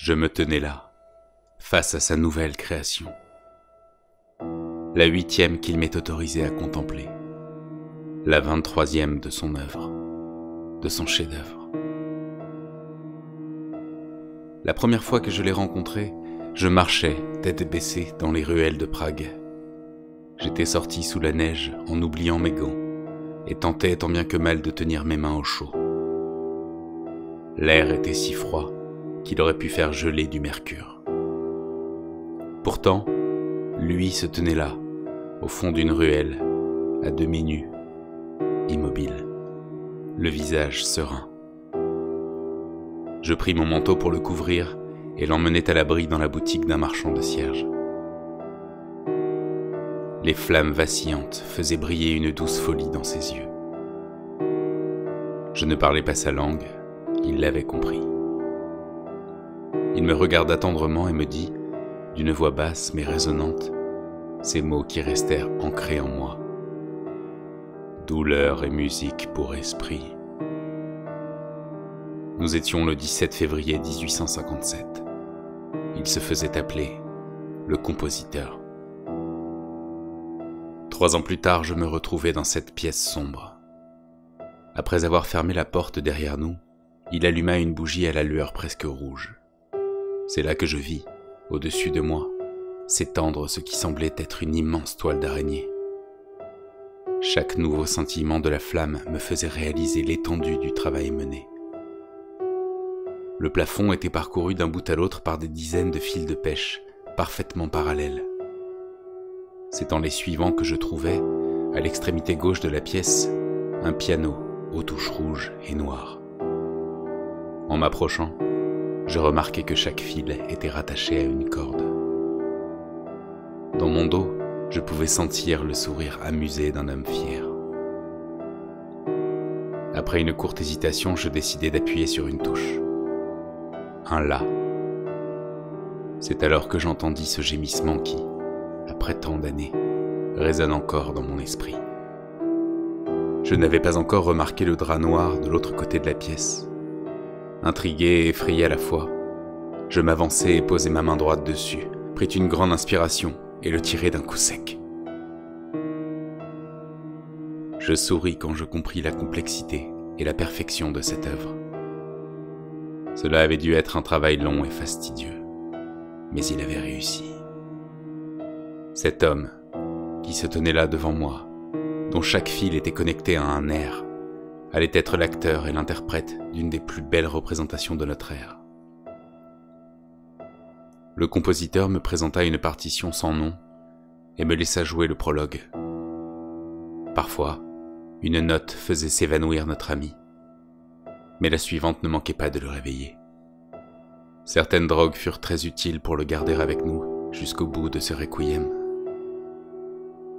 Je me tenais là, face à sa nouvelle création. La 8e qu'il m'est autorisé à contempler. La 23e de son œuvre, de son chef-d'œuvre. La première fois que je l'ai rencontré, je marchais, tête baissée, dans les ruelles de Prague. J'étais sorti sous la neige en oubliant mes gants et tentais tant bien que mal de tenir mes mains au chaud. L'air était si froid qu'il aurait pu faire geler du mercure. Pourtant, lui se tenait là, au fond d'une ruelle, à demi nu, immobile, le visage serein. Je pris mon manteau pour le couvrir et l'emmenai à l'abri dans la boutique d'un marchand de cierges. Les flammes vacillantes faisaient briller une douce folie dans ses yeux. Je ne parlais pas sa langue, il l'avait compris. Il me regarda tendrement et me dit, d'une voix basse mais résonnante, ces mots qui restèrent ancrés en moi. Douleur et musique pour esprit. Nous étions le 17 février 1857. Il se faisait appeler le compositeur. 3 ans plus tard, je me retrouvais dans cette pièce sombre. Après avoir fermé la porte derrière nous, il alluma une bougie à la lueur presque rouge. C'est là que je vis, au-dessus de moi, s'étendre ce qui semblait être une immense toile d'araignée. Chaque nouveau scintillement de la flamme me faisait réaliser l'étendue du travail mené. Le plafond était parcouru d'un bout à l'autre par des dizaines de fils de pêche, parfaitement parallèles. C'est en les suivant que je trouvais, à l'extrémité gauche de la pièce, un piano aux touches rouges et noires. En m'approchant, je remarquai que chaque fil était rattaché à une corde. Dans mon dos, je pouvais sentir le sourire amusé d'un homme fier. Après une courte hésitation, je décidai d'appuyer sur une touche. Un La. C'est alors que j'entendis ce gémissement qui, après tant d'années, résonne encore dans mon esprit. Je n'avais pas encore remarqué le drap noir de l'autre côté de la pièce. Intrigué et effrayé à la fois, je m'avançai et posai ma main droite dessus, pris une grande inspiration et le tirai d'un coup sec. Je souris quand je compris la complexité et la perfection de cette œuvre. Cela avait dû être un travail long et fastidieux, mais il avait réussi. Cet homme, qui se tenait là devant moi, dont chaque fil était connecté à un air, allait être l'acteur et l'interprète d'une des plus belles représentations de notre ère. Le compositeur me présenta une partition sans nom et me laissa jouer le prologue. Parfois, une note faisait s'évanouir notre ami, mais la suivante ne manquait pas de le réveiller. Certaines drogues furent très utiles pour le garder avec nous jusqu'au bout de ce requiem.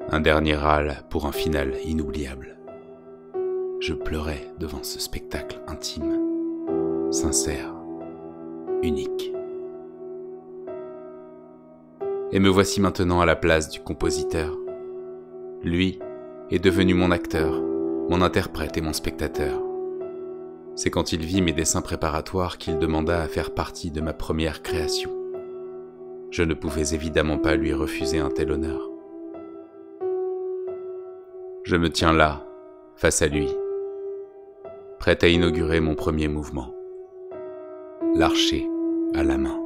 Un dernier râle pour un final inoubliable. Je pleurais devant ce spectacle intime, sincère, unique. Et me voici maintenant à la place du compositeur. Lui est devenu mon acteur, mon interprète et mon spectateur. C'est quand il vit mes dessins préparatoires qu'il demanda à faire partie de ma première création. Je ne pouvais évidemment pas lui refuser un tel honneur. Je me tiens là, face à lui, prêt à inaugurer mon premier mouvement, l'archer à la main.